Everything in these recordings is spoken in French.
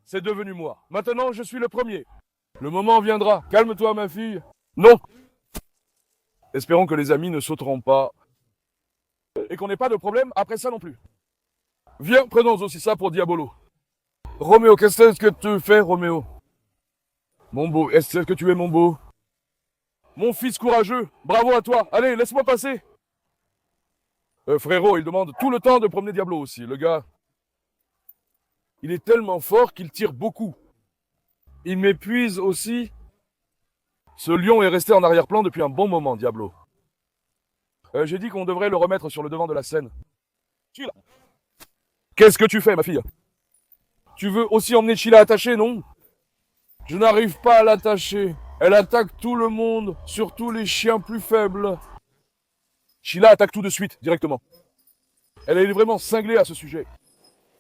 c'est devenu moi. Maintenant, je suis le premier. Le moment viendra. Calme-toi, ma fille. Non. Espérons que les amis ne sauteront pas. Et qu'on n'ait pas de problème après ça non plus. Viens, prenons aussi ça pour Diabolo. Roméo, qu'est-ce que tu fais, Roméo? Mon beau, est-ce que tu es mon beau? Mon fils courageux, bravo à toi. Allez, laisse-moi passer. Frérot, il demande tout le temps de promener Diablo aussi. Le gars, il est tellement fort qu'il tire beaucoup. Il m'épuise aussi. Ce lion est resté en arrière-plan depuis un bon moment, Diablo. J'ai dit qu'on devrait le remettre sur le devant de la scène. Sheila. Qu'est-ce que tu fais, ma fille? Tu veux aussi emmener Sheila attachée, non? Je n'arrive pas à l'attacher. Elle attaque tout le monde, surtout les chiens plus faibles. Sheila attaque tout de suite, directement. Elle est vraiment cinglée à ce sujet.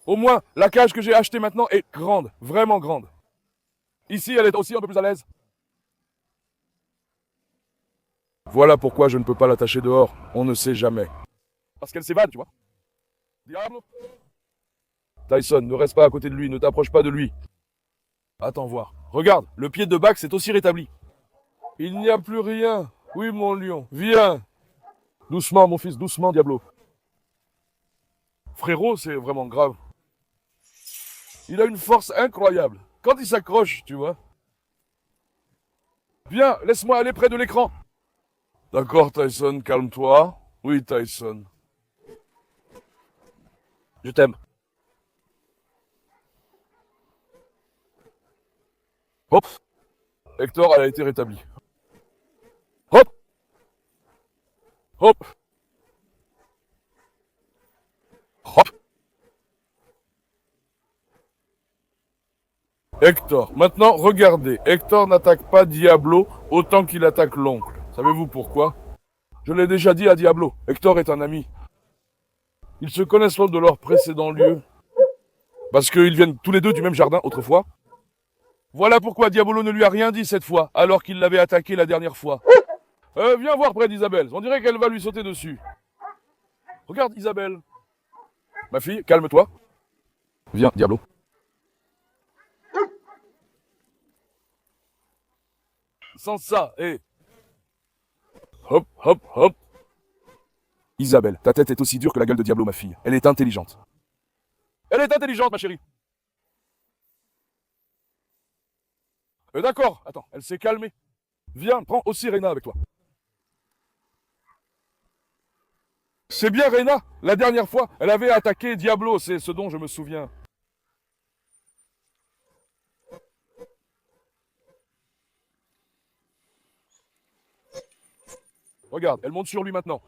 Au moins, la cage que j'ai achetée maintenant est grande, vraiment grande. Ici, elle est aussi un peu plus à l'aise. Voilà pourquoi je ne peux pas l'attacher dehors. On ne sait jamais. Parce qu'elle s'évade, tu vois. Diablo. Tyson, ne reste pas à côté de lui, ne t'approche pas de lui. Attends voir. Regarde, le pied de Bax est aussi rétabli. Il n'y a plus rien. Oui, mon lion, viens. Doucement, mon fils, doucement, Diablo. Frérot, c'est vraiment grave. Il a une force incroyable. Quand il s'accroche, tu vois. Viens, laisse-moi aller près de l'écran. D'accord, Tyson, calme-toi. Oui, Tyson. Je t'aime. Hop. Hector, elle a été rétablie. Hop. Hop. Hop. Hector. Maintenant, regardez. Hector n'attaque pas Diablo autant qu'il attaque l'oncle. Savez-vous pourquoi? Je l'ai déjà dit à Diablo. Hector est un ami. Ils se connaissent lors de leur précédent lieu. Parce qu'ils viennent tous les deux du même jardin autrefois. Voilà pourquoi Diabolo ne lui a rien dit cette fois, alors qu'il l'avait attaqué la dernière fois. Viens voir près d'Isabelle. On dirait qu'elle va lui sauter dessus. Regarde Isabelle. Ma fille, calme-toi. Viens, Diablo. Sans ça, hé. Hop, hop, hop. Isabelle, ta tête est aussi dure que la gueule de Diablo, ma fille. Elle est intelligente. Elle est intelligente, ma chérie. D'accord, attends, elle s'est calmée. Viens, prends aussi Reyna avec toi. C'est bien Reyna. La dernière fois, elle avait attaqué Diablo, c'est ce dont je me souviens. Regarde, elle monte sur lui maintenant.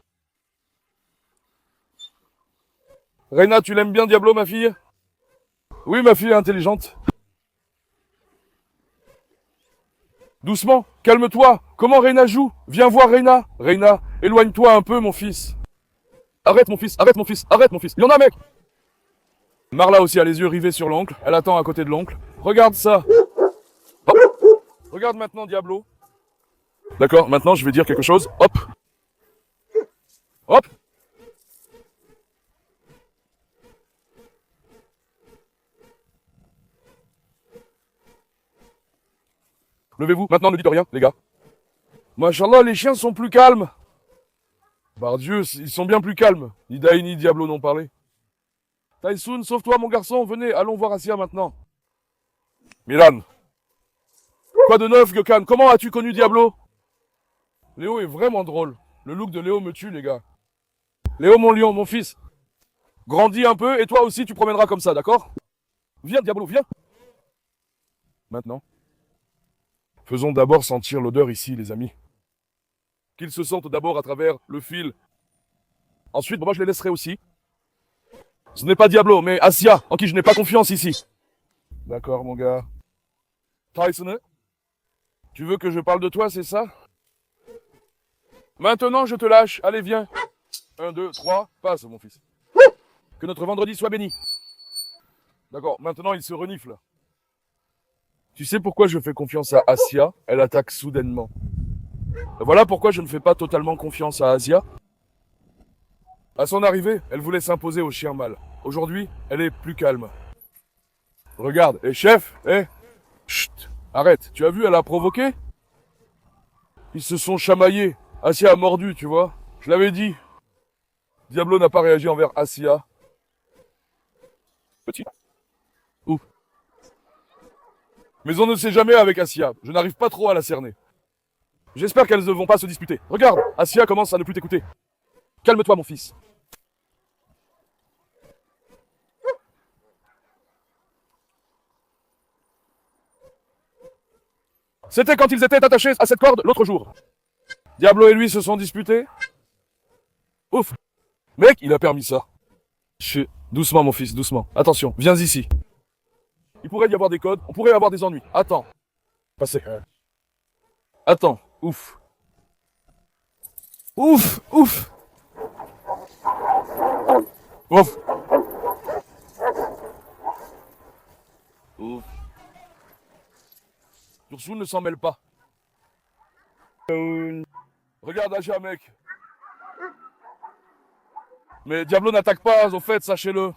Reyna, tu l'aimes bien Diablo, ma fille? Oui, ma fille est intelligente. Doucement, calme-toi. Comment Reyna joue? Viens voir Reyna. Reyna, éloigne-toi un peu, mon fils. Arrête, mon fils, arrête, mon fils, arrête, mon fils. Il y en a, mec. Marla aussi a les yeux rivés sur l'oncle. Elle attend à côté de l'oncle. Regarde ça. Hop. Regarde maintenant, Diablo. D'accord, maintenant je vais dire quelque chose. Hop. Hop. Levez-vous, maintenant ne dites rien, les gars. Machallah, les chiens sont plus calmes. Par Dieu, ils sont bien plus calmes. Ni Daï ni Diablo n'ont parlé. Tyson, sauve-toi mon garçon, venez, allons voir Asia maintenant. Milan. Quoi de neuf, Gökhan? Comment as-tu connu Diablo? Léo est vraiment drôle. Le look de Léo me tue, les gars. Léo, mon lion, mon fils. Grandis un peu et toi aussi tu promèneras comme ça, d'accord? Viens, Diablo, viens. Maintenant. Faisons d'abord sentir l'odeur ici, les amis. Qu'ils se sentent d'abord à travers le fil. Ensuite, moi je les laisserai aussi. Ce n'est pas Diablo, mais Asia, en qui je n'ai pas confiance ici. D'accord, mon gars. Tyson, tu veux que je parle de toi, c'est ça? Maintenant, je te lâche. Allez, viens. 1, 2, 3, passe, mon fils. Que notre vendredi soit béni. D'accord, maintenant il se renifle. Tu sais pourquoi je fais confiance à Asia? Elle attaque soudainement. Voilà pourquoi je ne fais pas totalement confiance à Asia. À son arrivée, elle voulait s'imposer au chien mâle. Aujourd'hui, elle est plus calme. Regarde, et chef, chut, arrête, tu as vu, elle a provoqué? Ils se sont chamaillés. Assia a mordu, tu vois. Je l'avais dit. Diablo n'a pas réagi envers Assia. Petit. Où? Mais on ne sait jamais avec Assia. Je n'arrive pas trop à la cerner. J'espère qu'elles ne vont pas se disputer. Regarde, Assia commence à ne plus t'écouter. Calme-toi, mon fils. C'était quand ils étaient attachés à cette corde l'autre jour. Diablo et lui se sont disputés. Ouf. Mec, il a permis ça. Doucement, mon fils, doucement. Attention, viens ici. Il pourrait y avoir des codes, on pourrait avoir des ennuis. Attends. Passez. Attends. Ouf. Ouf, ouf. Ouf. Ouf. Ursun ne s'en mêle pas. Regarde Aja, mec. Mais Diablo n'attaque pas, au fait, sachez-le.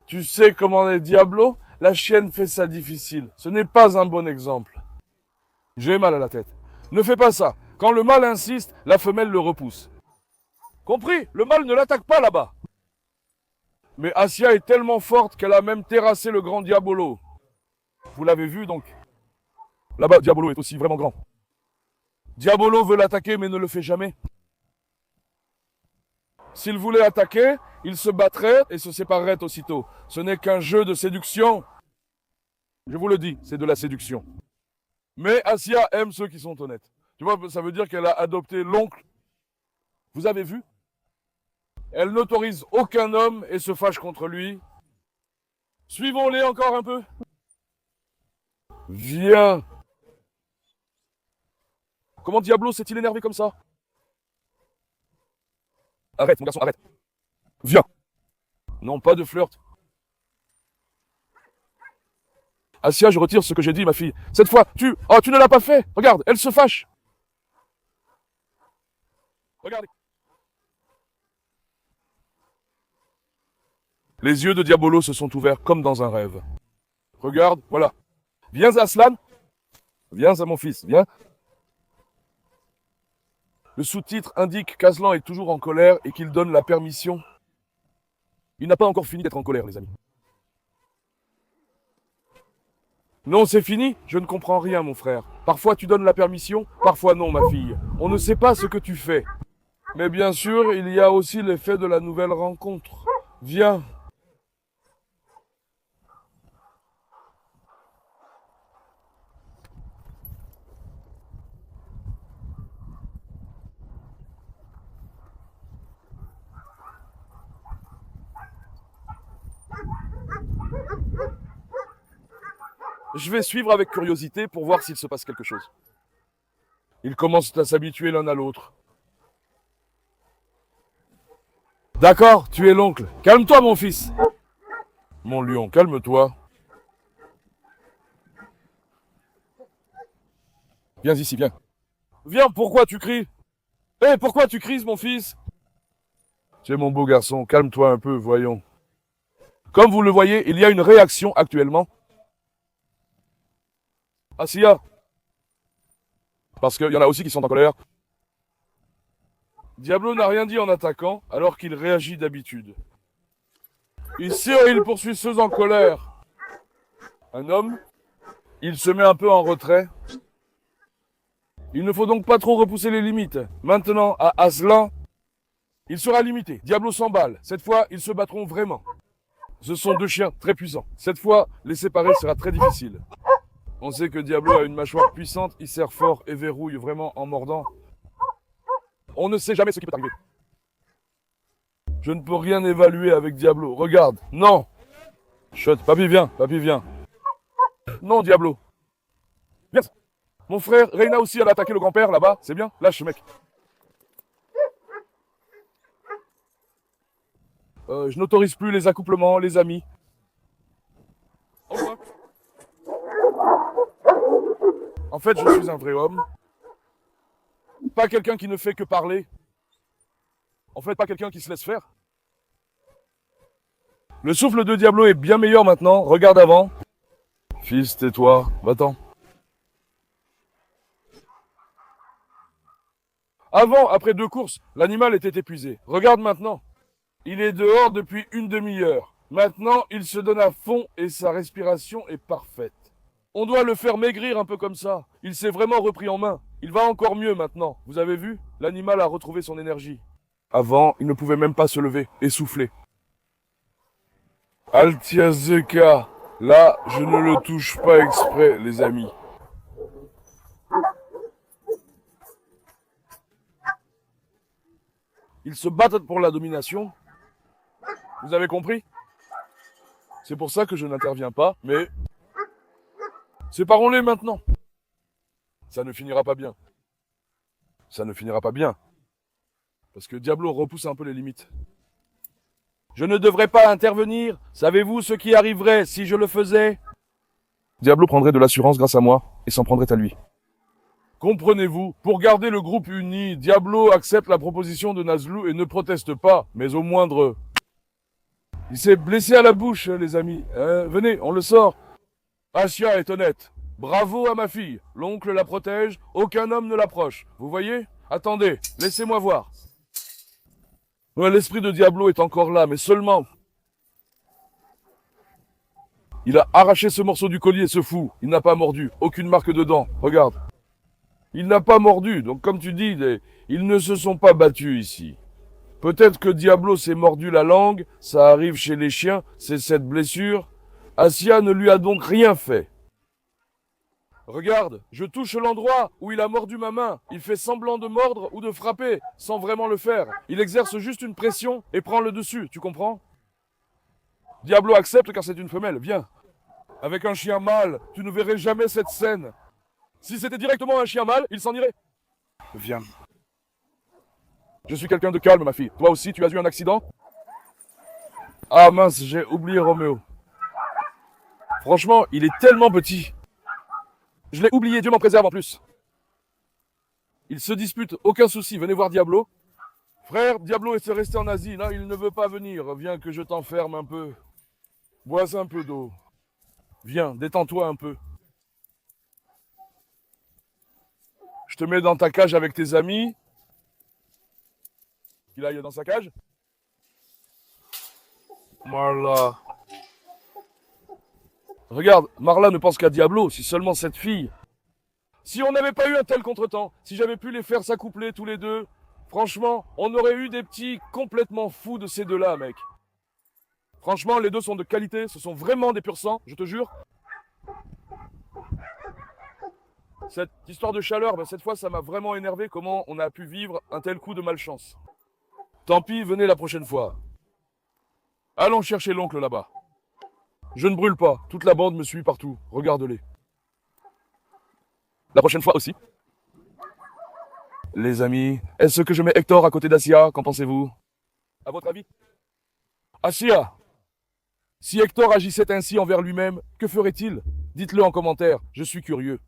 Tu sais comment est Diablo? La chienne fait ça difficile. Ce n'est pas un bon exemple. J'ai mal à la tête. Ne fais pas ça. Quand le mâle insiste, la femelle le repousse. Compris? Le mâle ne l'attaque pas là-bas. Mais Assia est tellement forte qu'elle a même terrassé le grand Diabolo. Vous l'avez vu donc? Là-bas, Diabolo est aussi vraiment grand. Diabolo veut l'attaquer mais ne le fait jamais. S'il voulait attaquer, il se battrait et se séparerait aussitôt. Ce n'est qu'un jeu de séduction. Je vous le dis, c'est de la séduction. Mais Assia aime ceux qui sont honnêtes. Tu vois, ça veut dire qu'elle a adopté l'oncle. Vous avez vu? Elle n'autorise aucun homme et se fâche contre lui. Suivons-les encore un peu. Viens. Comment Diablo s'est-il énervé comme ça? Arrête, mon garçon, arrête. Viens. Non, pas de flirt. Assia, je retire ce que j'ai dit, ma fille. Cette fois, Oh, tu ne l'as pas fait. Regarde, elle se fâche. Regardez. Les yeux de Diabolo se sont ouverts comme dans un rêve. Regarde, voilà. Viens, Aslan. Viens à mon fils, viens. Le sous-titre indique qu'Aslan est toujours en colère et qu'il donne la permission. Il n'a pas encore fini d'être en colère, les amis. Non, c'est fini? Je ne comprends rien, mon frère. Parfois tu donnes la permission, parfois non, ma fille. On ne sait pas ce que tu fais. Mais bien sûr, il y a aussi l'effet de la nouvelle rencontre. Viens. Je vais suivre avec curiosité pour voir s'il se passe quelque chose. Ils commencent à s'habituer l'un à l'autre. D'accord, tu es l'oncle. Calme-toi, mon fils. Mon lion, calme-toi. Viens ici, viens. Viens, pourquoi tu cries? Pourquoi tu crises, mon fils? C'est mon beau garçon, calme-toi un peu, voyons. Comme vous le voyez, il y a une réaction actuellement. Assia. Parce qu'il y en a aussi qui sont en colère. Diablo n'a rien dit en attaquant, alors qu'il réagit d'habitude. Ici, il poursuit ceux en colère. Un homme, il se met un peu en retrait. Il ne faut donc pas trop repousser les limites. Maintenant, à Aslan, il sera limité. Diablo s'emballe. Cette fois, ils se battront vraiment. Ce sont deux chiens très puissants. Cette fois, les séparer sera très difficile. On sait que Diablo a une mâchoire puissante, il serre fort et verrouille vraiment en mordant. On ne sait jamais ce qui peut arriver. Je ne peux rien évaluer avec Diablo. Regarde. Non. Chut, papy, viens. Papy, viens. Non, Diablo. Viens. Mon frère, Reina aussi, elle a attaqué le grand-père là-bas. C'est bien? Lâche, mec. Je n'autorise plus les accouplements, les amis. Au revoir. En fait, je suis un vrai homme. Pas quelqu'un qui ne fait que parler. En fait, pas quelqu'un qui se laisse faire. Le souffle de Diablo est bien meilleur maintenant. Regarde avant. Fils, tais-toi. Va-t'en. Avant, après 2 courses, l'animal était épuisé. Regarde maintenant. Il est dehors depuis une demi-heure. Maintenant, il se donne à fond et sa respiration est parfaite. On doit le faire maigrir un peu comme ça. Il s'est vraiment repris en main. Il va encore mieux maintenant. Vous avez vu? L'animal a retrouvé son énergie. Avant, il ne pouvait même pas se lever, essoufflé. Altiazeka. Là, je ne le touche pas exprès, les amis. Ils se battent pour la domination. Vous avez compris? C'est pour ça que je n'interviens pas, mais... séparons-les maintenant. Ça ne finira pas bien. Ça ne finira pas bien. Parce que Diablo repousse un peu les limites. Je ne devrais pas intervenir. Savez-vous ce qui arriverait si je le faisais? Diablo prendrait de l'assurance grâce à moi et s'en prendrait à lui. Comprenez-vous, pour garder le groupe uni, Diablo accepte la proposition de Nazlou et ne proteste pas, mais au moindre... Il s'est blessé à la bouche, les amis. Venez, on le sort. Assia est honnête. Bravo à ma fille. L'oncle la protège, aucun homme ne l'approche. Vous voyez? Attendez, laissez-moi voir. Ouais, l'esprit de Diablo est encore là, mais seulement... Il a arraché ce morceau du collier, ce fou. Il n'a pas mordu. Aucune marque de dents. Regarde. Il n'a pas mordu. Donc, comme tu dis, ils ne se sont pas battus ici. Peut-être que Diablo s'est mordu la langue. Ça arrive chez les chiens. C'est cette blessure. Assia ne lui a donc rien fait. Regarde, je touche l'endroit où il a mordu ma main. Il fait semblant de mordre ou de frapper, sans vraiment le faire. Il exerce juste une pression et prend le dessus, tu comprends? Diablo accepte car c'est une femelle, viens. Avec un chien mâle, tu ne verrais jamais cette scène. Si c'était directement un chien mâle, il s'en irait. Viens. Je suis quelqu'un de calme, ma fille. Toi aussi, tu as eu un accident? Ah mince, j'ai oublié Roméo. Franchement, il est tellement petit. Je l'ai oublié, Dieu m'en préserve en plus. Ils se disputent, aucun souci, venez voir Diablo. Frère, Diablo est resté en Asie, là, il ne veut pas venir. Viens que je t'enferme un peu. Bois un peu d'eau. Viens, détends-toi un peu. Je te mets dans ta cage avec tes amis. Qu'il aille dans sa cage. Voilà. Regarde, Marla ne pense qu'à Diablo, si seulement cette fille. Si on n'avait pas eu un tel contretemps, si j'avais pu les faire s'accoupler tous les deux, franchement, on aurait eu des petits complètement fous de ces deux-là, mec. Franchement, les deux sont de qualité, ce sont vraiment des purs sangs, je te jure. Cette histoire de chaleur, cette fois, ça m'a vraiment énervé comment on a pu vivre un tel coup de malchance. Tant pis, venez la prochaine fois. Allons chercher l'oncle là-bas. Je ne brûle pas, toute la bande me suit partout, regarde-les. La prochaine fois aussi. Les amis, est-ce que je mets Hector à côté d'Assia? Qu'en pensez-vous? À votre avis? Assia, si Hector agissait ainsi envers lui-même, que ferait-il? Dites-le en commentaire, je suis curieux.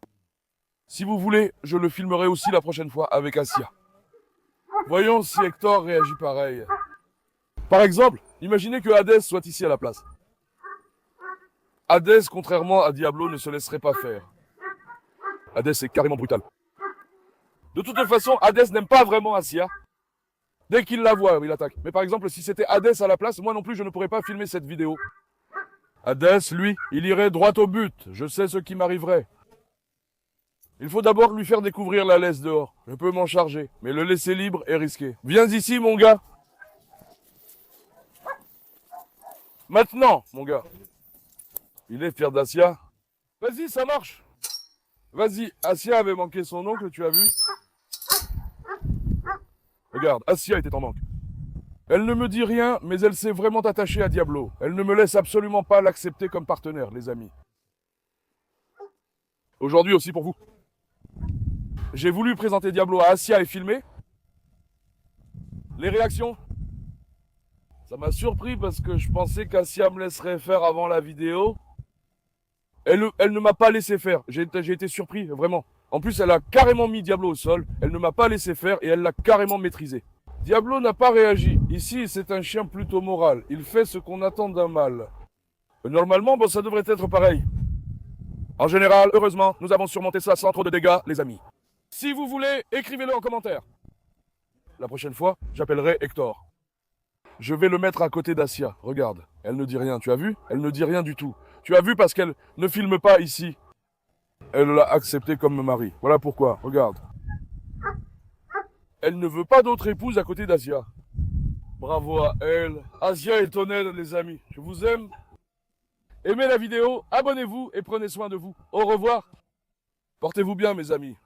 Si vous voulez, je le filmerai aussi la prochaine fois avec Assia. Voyons si Hector réagit pareil. Par exemple, imaginez que Hadès soit ici à la place. Hadès, contrairement à Diablo, ne se laisserait pas faire. Hadès est carrément brutal. De toute façon, Hadès n'aime pas vraiment Assia. Dès qu'il la voit, il attaque. Mais par exemple, si c'était Hadès à la place, moi non plus, je ne pourrais pas filmer cette vidéo. Hadès, lui, il irait droit au but. Je sais ce qui m'arriverait. Il faut d'abord lui faire découvrir la laisse dehors. Je peux m'en charger, mais le laisser libre est risqué. Viens ici, mon gars. Maintenant, mon gars. Il est fier d'Assia. Vas-y, ça marche. Vas-y, Assia avait manqué son oncle, tu as vu? Regarde, Assia était en manque. Elle ne me dit rien, mais elle s'est vraiment attachée à Diablo. Elle ne me laisse absolument pas l'accepter comme partenaire, les amis. Aujourd'hui aussi pour vous. J'ai voulu présenter Diablo à Assia et filmer. Les réactions? Ça m'a surpris parce que je pensais qu'Assia me laisserait faire avant la vidéo. Elle ne m'a pas laissé faire. J'ai été surpris, vraiment. En plus, elle a carrément mis Diablo au sol. Elle ne m'a pas laissé faire et elle l'a carrément maîtrisé. Diablo n'a pas réagi. Ici, c'est un chien plutôt moral. Il fait ce qu'on attend d'un mâle. Normalement, bon, ça devrait être pareil. En général, heureusement, nous avons surmonté ça sans trop de dégâts, les amis. Si vous voulez, écrivez-le en commentaire. La prochaine fois, j'appellerai Hector. Je vais le mettre à côté d'Asia. Regarde, elle ne dit rien, tu as vu? Elle ne dit rien du tout. Tu as vu parce qu'elle ne filme pas ici. Elle l'a accepté comme mari. Voilà pourquoi, regarde. Elle ne veut pas d'autre épouse à côté d'Asia. Bravo à elle. Asia est honnête, les amis. Je vous aime. Aimez la vidéo, abonnez-vous et prenez soin de vous. Au revoir. Portez-vous bien, mes amis.